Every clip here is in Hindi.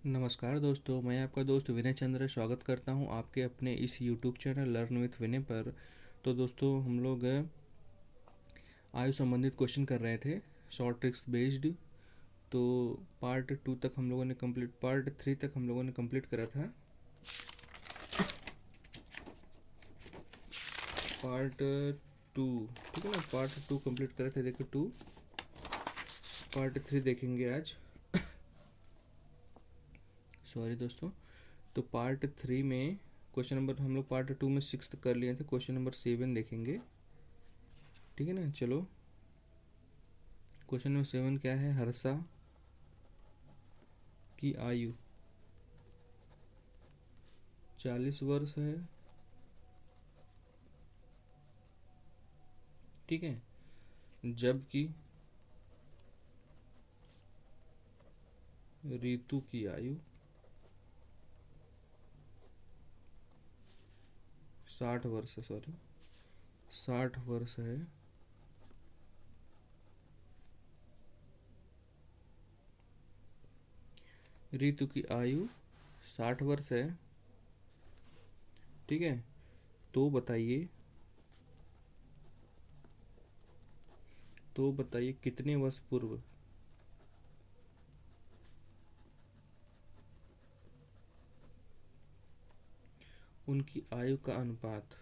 नमस्कार दोस्तों, मैं आपका दोस्त विनय चंद्र स्वागत करता हूं आपके अपने इस यूट्यूब चैनल लर्न विथ विनय पर। तो दोस्तों, हम लोग आयु संबंधित क्वेश्चन कर रहे थे, शॉर्ट ट्रिक्स बेस्ड। तो पार्ट 2 तक हम लोगों ने कंप्लीट, पार्ट 3 तक हम लोगों ने कंप्लीट करा था। पार्ट 2, ठीक है ना, पार्ट 2 कंप्लीट करे थे, देखो 2। पार्ट 3 देखेंगे आज। सॉरी दोस्तों। तो पार्ट 3 में क्वेश्चन नंबर, हम लोग पार्ट 2 में 6 कर लिए थे, क्वेश्चन नंबर 7 देखेंगे, ठीक है ना। चलो, क्वेश्चन नंबर 7 क्या है? हर्षा की आयु 40 वर्ष है, ठीक है, जबकि ऋतु की आयु 60 वर्ष है, सॉरी 60 वर्ष है। ऋतु की आयु 60 वर्ष है, ठीक है। तो बताइए कितने वर्ष पूर्व उनकी आयु का अनुपात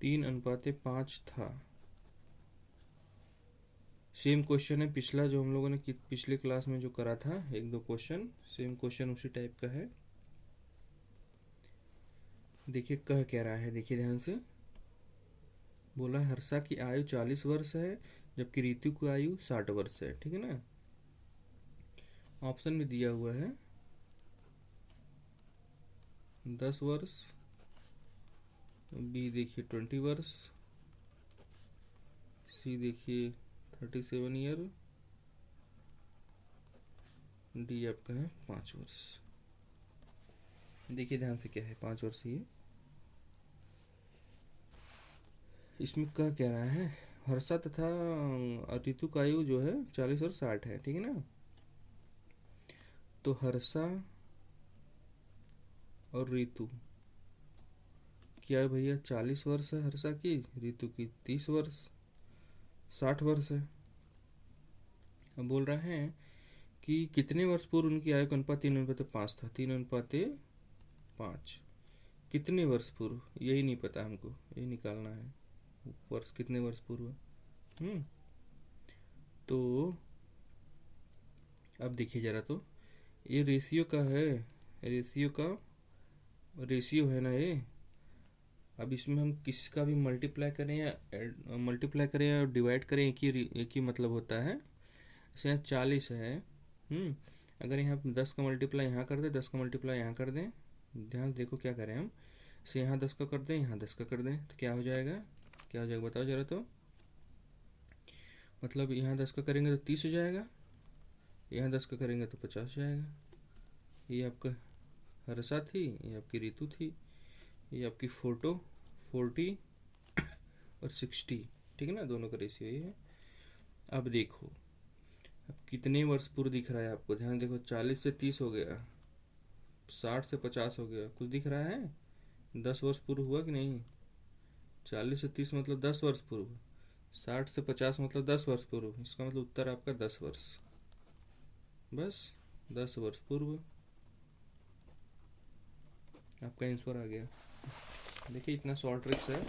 3:5 था। सेम क्वेश्चन है पिछला, जो हम लोगों ने पिछले क्लास में जो करा था, एक दो क्वेश्चन सेम क्वेश्चन उसी टाइप का है। देखिए कह क्या रहा है, देखिए ध्यान से। बोला हर्षा की आयु 40 वर्ष है, जबकि ऋतु की आयु 60 वर्ष है, ठीक है ना। ऑप्शन में दिया हुआ है 10 वर्ष, बी देखिए 20 वर्ष, सी देखिए 37 ईयर, डी आपका है 5 वर्ष। देखिए ध्यान से क्या है, 5 वर्ष ये। इसमें कह क्या रहा है? हर्षा तथा ऋतु का आयु जो है 40 और 60 है, ठीक है ना। तो हर्षा और ऋतु क्या है भैया? 40 वर्ष है हर्षा की, ऋतु की 30 वर्ष, 60 वर्ष है। अब बोल रहा है कि कितने वर्ष पूर्व उनकी आयु का अनुपात 3:5 था। 3:5 कितने वर्ष पूर्व, यही नहीं पता हमको, यही निकालना है, वर्ष कितने वर्ष पूर्व। तो अब देखिए जरा, तो ये रेशियो का है, रेशियो है ना ये। अब इसमें हम किसका भी मल्टीप्लाई करें या डिवाइड करें, एक ही मतलब होता है। जैसे यहाँ 40 है, अगर यहाँ 10 का मल्टीप्लाई यहाँ कर दें, 10 का मल्टीप्लाई यहाँ कर दें, ध्यान देखो क्या करें हम, से यहाँ 10 का कर दें, यहाँ 10 का कर दें, तो क्या हो जाएगा? बताओ जरा। तो मतलब यहाँ 10 का करेंगे तो 30 हो जाएगा, यहाँ 10 का करेंगे तो 50 हो जाएगा। ये आपका हर्षा थी, ये आपकी ऋतु थी, ये आपकी 40 और 60, ठीक है ना, दोनों का रेशियो ये है। अब देखो, अब कितने वर्ष पूर्व दिख रहा है आपको? ध्यान देखो, 40 से 30 हो गया, 60 से 50 हो गया, कुछ दिख रहा है? 10 वर्ष पूर्व हुआ कि नहीं? 40 से 30 मतलब 10 वर्ष पूर्व, 60 से 50 मतलब 10 वर्ष पूर्व, इसका मतलब उत्तर आपका 10 वर्ष, बस 10 वर्ष पूर्व आपका आंसर आ गया। देखिए इतना शॉर्ट ट्रिक्स है,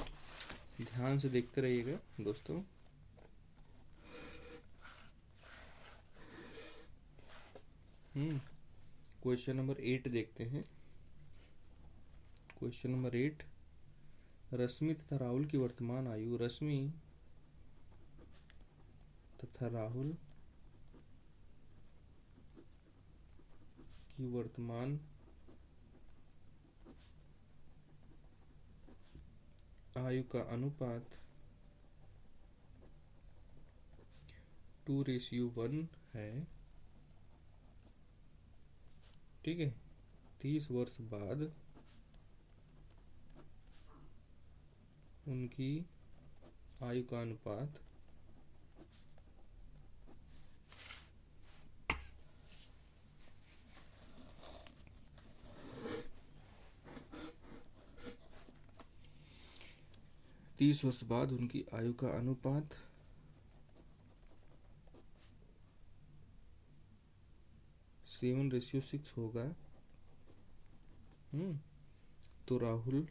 ध्यान से देखते रहिएगा दोस्तों। क्वेश्चन नंबर 8 देखते हैं। क्वेश्चन नंबर 8, रश्मि तथा राहुल की वर्तमान आयु, रश्मि तथा राहुल की वर्तमान आयु का अनुपात 2:1 है, ठीक है। 30 वर्ष बाद उनकी आयु का अनुपात तीस वर्ष बाद उनकी आयु का अनुपात 7:6 होगा। तो राहुल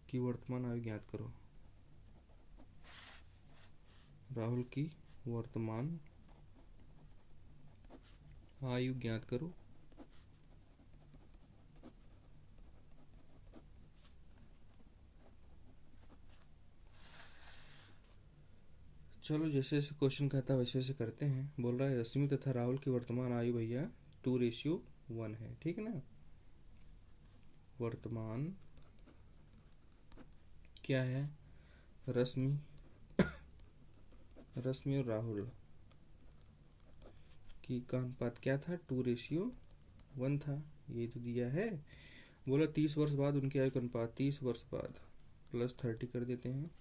की वर्तमान आयु ज्ञात करो। राहुल की वर्तमान आयु ज्ञात करो। चलो जैसे जैसे क्वेश्चन कहता है वैसे वैसे करते हैं। बोल रहा है रश्मि तथा राहुल की वर्तमान आयु भैया 2:1 है, ठीक है ना। वर्तमान क्या है, रश्मि और राहुल की का अनुपात क्या था, 2:1 था, ये तो दिया है। बोला 30 वर्ष बाद उनकी आयु का अनुपात, 30 वर्ष बाद प्लस 30 कर देते हैं,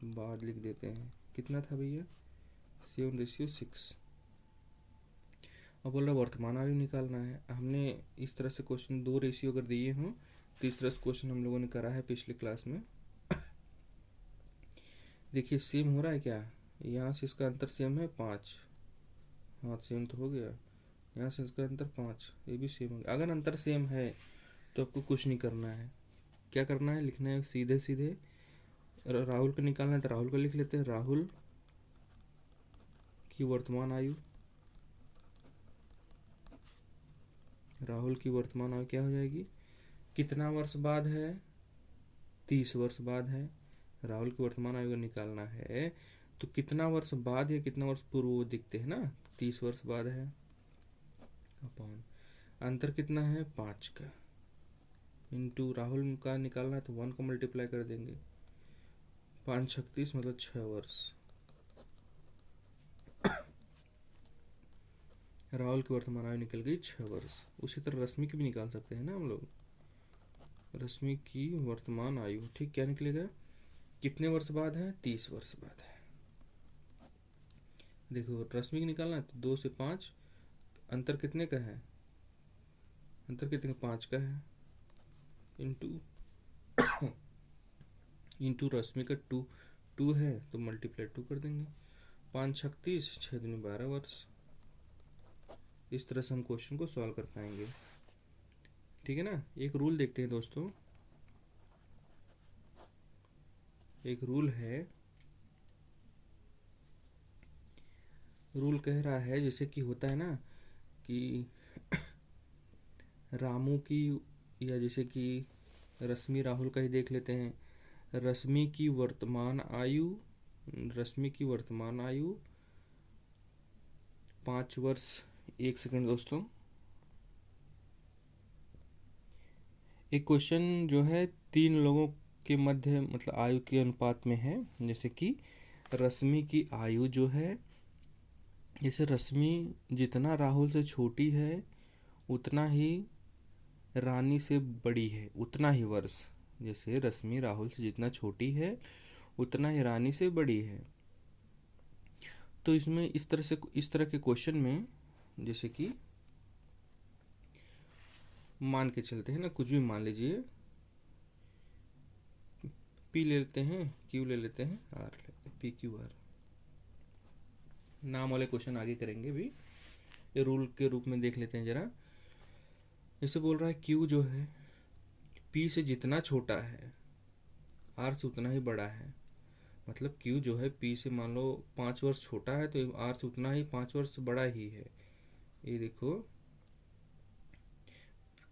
बाद लिख देते हैं, कितना था भैया 7:6। अब बोल रहा वर्तमान आयु निकालना है। हमने इस तरह से क्वेश्चन 2 रेशियो अगर दिए हों तो इस तरह से क्वेश्चन हम लोगों ने करा है पिछले क्लास में। देखिए सेम हो रहा है क्या, यहाँ से इसका अंतर सेम है 5, हाँ सेम तो हो गया। यहाँ से इसका अंतर 5, ये भी सेम हो गया। अगर अंतर सेम है तो आपको कुछ नहीं करना है, क्या करना है, लिखना है सीधे सीधे। राहुल को निकालना है तो राहुल को लिख लेते हैं, राहुल की वर्तमान आयु, राहुल की वर्तमान आयु क्या हो जाएगी, कितना वर्ष बाद है, 30 वर्ष बाद है। राहुल की वर्तमान आयु निकालना है तो कितना वर्ष बाद या कितना वर्ष पूर्व वो दिखते हैं ना, 30 वर्ष बाद है, अपॉन अंतर कितना है 5 का, इंटू राहुल का निकालना है तो 1 को मल्टीप्लाई कर देंगे, 5 36 मतलब 6 वर्ष। राहुल की वर्तमान आयु निकल गई 6 वर्ष। उसी तरह रश्मि की भी निकाल सकते हैं ना हम लोग, रश्मि की वर्तमान आयु, ठीक, क्या निकलेगा, कितने वर्ष बाद है, 30 वर्ष बाद है। देखो रश्मि की निकालना है तो 2 से 5, अंतर कितने का है, अंतर कितने का 5 का है, इंटू रश्मि का 2 है तो मल्टीप्लाई 2 कर देंगे, 5 36 6 दूनी 12 वर्ष। इस तरह से हम क्वेश्चन को सॉल्व कर पाएंगे, ठीक है ना। एक रूल देखते हैं दोस्तों, एक रूल है, रूल कह रहा है जैसे कि होता है ना कि रामू की, या जैसे कि रश्मि राहुल का ही देख लेते हैं। रश्मि की वर्तमान आयु, रश्मि की वर्तमान आयु 5 वर्ष। एक सेकंड दोस्तों, एक क्वेश्चन जो है 3 लोगों के मध्य मतलब आयु के अनुपात में है। जैसे कि रश्मि की आयु जो है, जैसे रश्मि जितना राहुल से छोटी है उतना ही रानी से बड़ी है, उतना ही वर्ष। जैसे रश्मि राहुल से जितना छोटी है उतना ही रानी से बड़ी है। तो इसमें इस तरह के क्वेश्चन में जैसे कि मान के चलते हैं ना, कुछ भी मान लीजिए, पी ले लेते हैं, क्यू ले लेते हैं, आर ले लेते हैं, पी क्यू आर। नाम वाले क्वेश्चन आगे करेंगे भी, ये रूल के रूप में देख लेते हैं जरा। जैसे बोल रहा है क्यू जो है पी से जितना छोटा है आर से उतना ही बड़ा है। मतलब क्यू जो है पी से मान लो 5 वर्ष छोटा है तो आर से उतना ही 5 वर्ष बड़ा ही है। ये देखो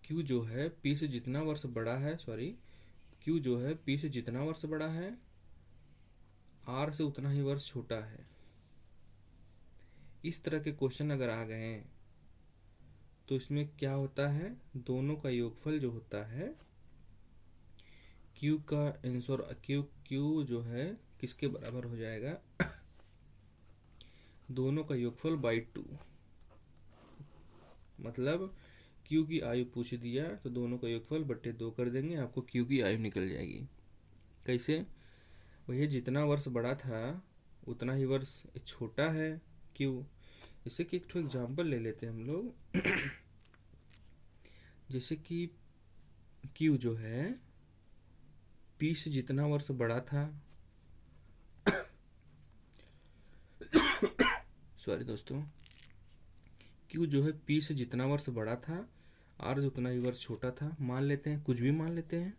क्यू जो है पी से जितना वर्ष बड़ा है, क्यू जो है पी से जितना वर्ष बड़ा है आर से उतना ही वर्ष छोटा है। इस तरह के क्वेश्चन अगर आ गए तो इसमें क्या होता है, दोनों का योगफल जो होता है, क्यू का आंसर क्यू जो है किसके बराबर हो जाएगा, दोनों का योगफल बाई 2। मतलब क्यू की आयु पूछ दिया तो दोनों का योगफल बट्टे 2 कर देंगे, आपको क्यू की आयु निकल जाएगी। कैसे भैया, जितना वर्ष बड़ा था उतना ही वर्ष छोटा है क्यू। जैसे कि एक ठो एग्जाम्पल ले लेते हैं हम लोग। जैसे कि क्यू जो है पी से जितना वर्ष बड़ा था सॉरी दोस्तों, क्यू जो है पी से जितना वर्ष बड़ा था, आर से उतना ही वर्ष छोटा था। मान लेते हैं, कुछ भी मान लेते हैं,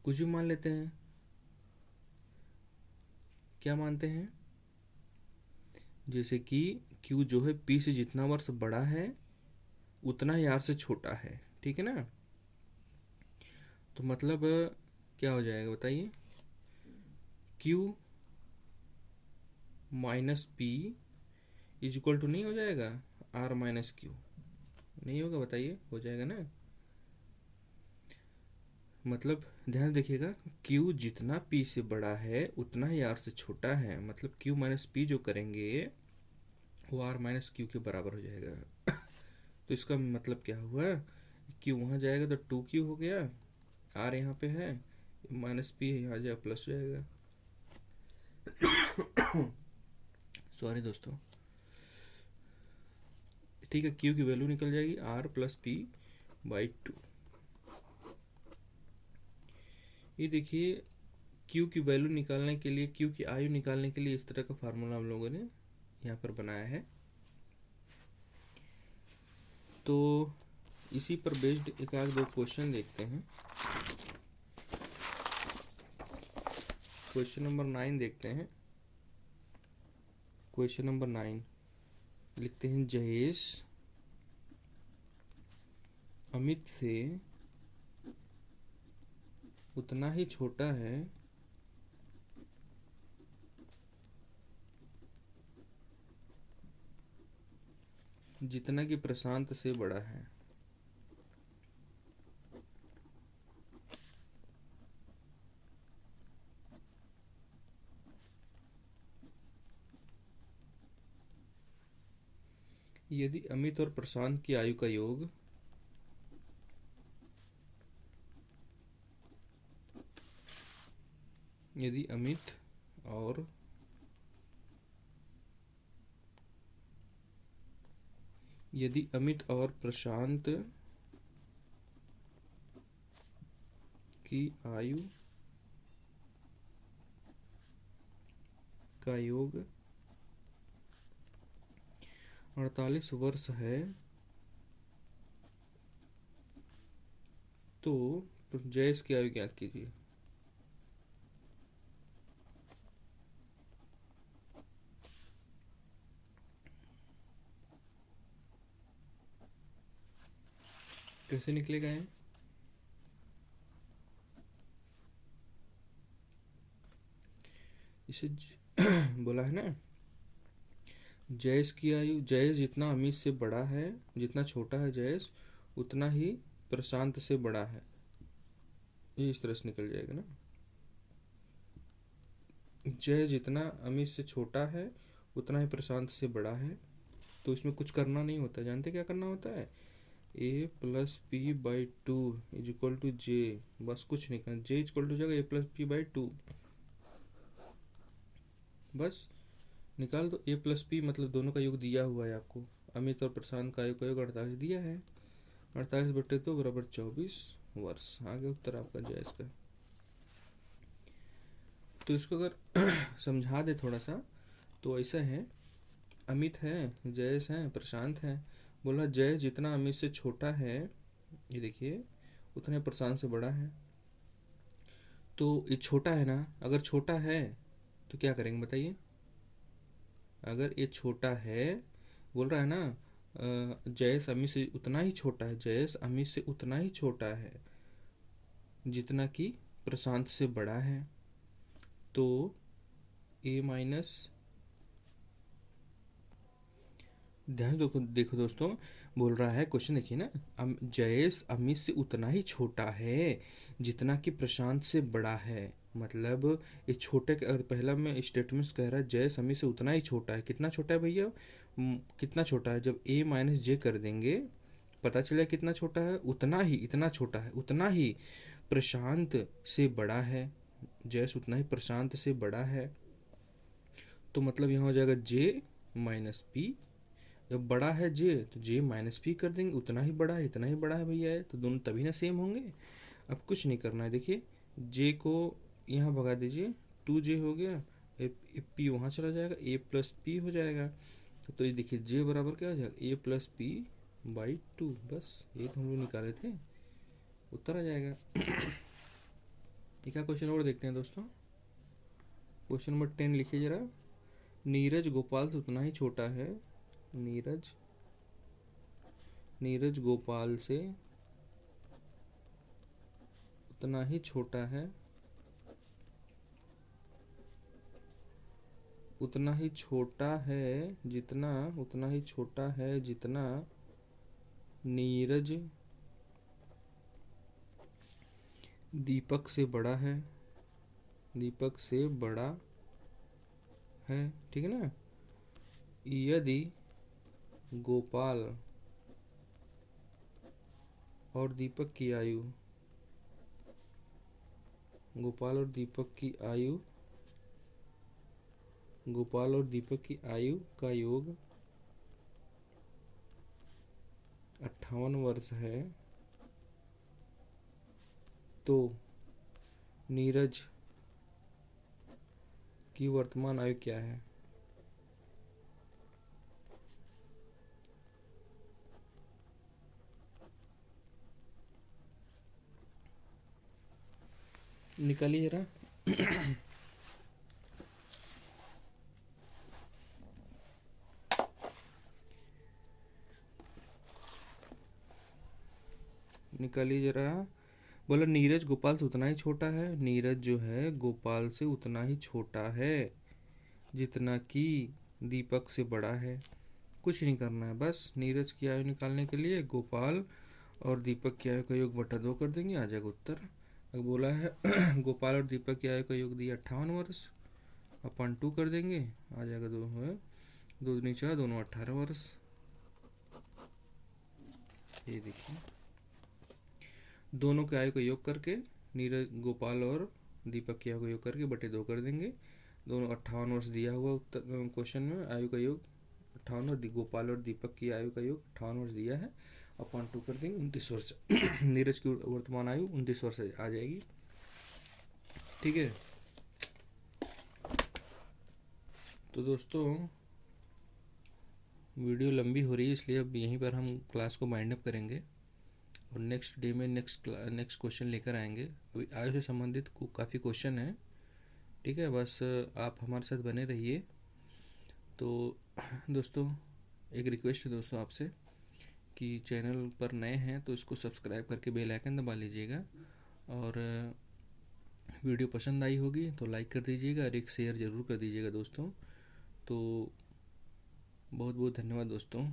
कुछ भी मान लेते हैं। क्या मानते हैं? जैसे कि क्यू जो है पी से जितना वर्ष बड़ा है उतना ही आर से छोटा है, ठीक है ना। तो मतलब क्या हो जाएगा बताइए, Q minus P is equal to नहीं हो जाएगा आर माइनस क्यू, नहीं होगा बताइए, हो जाएगा ना। मतलब ध्यान देखिएगा, Q जितना P से बड़ा है उतना ही R से छोटा है, मतलब Q माइनस पी जो करेंगे वो R माइनस क्यू के बराबर हो जाएगा। तो इसका मतलब क्या हुआ, Q वहाँ जाएगा तो 2Q हो गया, R यहाँ पे है, माइनस पी यहाँ जाए प्लस हो जाएगा। सॉरी दोस्तों, ठीक है, Q की वैल्यू निकल जाएगी R प्लस पी बाई 2। ये देखिए, Q की वैल्यू निकालने के लिए, Q की आयु निकालने के लिए इस तरह का फार्मूला हम लोगों ने यहाँ पर बनाया है। तो इसी पर बेस्ड एक आध दो क्वेश्चन देखते हैं। क्वेश्चन नंबर 9 देखते हैं। क्वेश्चन नंबर 9 लिखते हैं, जयेश अमित से उतना ही छोटा है जितना कि प्रशांत से बड़ा है। यदि अमित और प्रशांत की आयु का योग यदि अमित और प्रशांत की आयु का योग 48 वर्ष है तो जयेश की आयु ज्ञात कीजिए। कैसे निकलेगा है? इसे बोला है ना, जयेश की आयु, जयेश जितना अमित से बड़ा है, जितना छोटा है जयेश उतना ही प्रशांत से बड़ा है, ये इस तरह से निकल जाएगा ना। जयेश जितना अमित से छोटा है उतना ही प्रशांत से बड़ा है, तो इसमें कुछ करना नहीं होता। जानते क्या करना होता है, a plus p by 2 is equal to j, बस कुछ नहीं करना, जे इज इक्वल टू जाएगा a प्लस पी बाई 2, बस निकाल दो। a प्लस पी मतलब दोनों का योग दिया हुआ है आपको, अमित और प्रशांत का योग 48 दिया है, 48 बटे 2 बराबर 24 वर्ष। आगे उत्तर आपका जयेश का। तो इसको अगर समझा दे थोड़ा सा तो ऐसा है, अमित है, जयेश है, प्रशांत है। बोला जयेश जितना अमित से छोटा है, ये देखिए, उतने प्रशांत से बड़ा है। तो ये छोटा है ना, अगर छोटा है तो क्या करेंगे बताइए। अगर ये छोटा है, बोल रहा है ना जयेश अमित से उतना ही छोटा है, जयेश अमित से उतना ही छोटा है जितना कि प्रशांत से बड़ा है, तो a माइनस, ध्यान देखो दोस्तों, बोल रहा है क्वेश्चन देखिए ना, जयेश अमित से उतना ही छोटा है जितना कि प्रशांत से बड़ा है। मतलब ये छोटे, और पहला में स्टेटमेंट्स कह रहा है जयेश अमित से उतना ही छोटा है, कितना छोटा है भैया, कितना छोटा है, जब a माइनस जे कर देंगे पता चला कितना छोटा है, उतना ही, इतना छोटा है, उतना ही प्रशांत से बड़ा है, जैस उतना ही प्रशांत से बड़ा है। तो मतलब यहाँ हो जाएगा जे माइनस पी। जब बड़ा है जे तो जे माइनस पी कर देंगे, उतना ही बड़ा है, इतना ही बड़ा है भैया है, तो दोनों तभी ना सेम होंगे। अब कुछ नहीं करना है, देखिए जे को यहाँ भगा दीजिए, 2j हो गया, पी वहाँ चला जाएगा, a प्लस पी हो जाएगा। तो ये देखिए जे बराबर क्या हो जाएगा, a प्लस पी बाई 2। बस ये तो हम लोग निकाले थे, उत्तर आ जाएगा। एक का क्वेश्चन और देखते हैं दोस्तों। क्वेश्चन नंबर 10 लिखिए जरा। नीरज गोपाल से उतना ही छोटा है, नीरज गोपाल से उतना ही छोटा है, उतना ही छोटा है जितना, उतना ही छोटा है जितना नीरज दीपक से बड़ा है, दीपक से बड़ा है, ठीक है ना। यदि गोपाल और दीपक की आयु, गोपाल और दीपक की आयु, गोपाल और दीपक की आयु का योग 58 वर्ष है, तो नीरज की वर्तमान आयु क्या है। निकालिए जरा। निकालिए जरा। बोला नीरज गोपाल से उतना ही छोटा है, नीरज जो है गोपाल से उतना ही छोटा है जितना कि दीपक से बड़ा है। कुछ नहीं करना है, बस नीरज की आयु निकालने के लिए गोपाल और दीपक की आयु का योग बटा 2 कर देंगे, आ जाएगा उत्तर। अब बोला है गोपाल और दीपक की आयु का योग दिया 58 वर्ष, अपन 2 कर देंगे, आ जाएगा 2 है, 2 दूनी 4, दोनों 18 वर्ष। ये देखिए दोनों के आयु का योग करके, नीरज गोपाल और दीपक की आयु का योग करके बटे 2 कर देंगे, दोनों 58 वर्ष दिया हुआ उत्तर क्वेश्चन में, आयु का योग 58 और गोपाल और दीपक की आयु का योग 58 वर्ष दिया है, अपन 2 कर देंगे 29 वर्ष। नीरज की वर्तमान आयु 29 वर्ष आ जाएगी, ठीक है। तो दोस्तों वीडियो लंबी हो रही है, इसलिए अब यहीं पर हम क्लास को वाइंड अप करेंगे और नेक्स्ट डे में नेक्स्ट क्वेश्चन लेकर आएंगे। अभी आयु से संबंधित काफ़ी क्वेश्चन है, ठीक है, बस आप हमारे साथ बने रहिए। तो दोस्तों एक रिक्वेस्ट है दोस्तों आपसे कि चैनल पर नए हैं तो इसको सब्सक्राइब करके बेल आइकन दबा लीजिएगा, और वीडियो पसंद आई होगी तो लाइक कर दीजिएगा और एक शेयर ज़रूर कर दीजिएगा दोस्तों। तो बहुत बहुत धन्यवाद दोस्तों।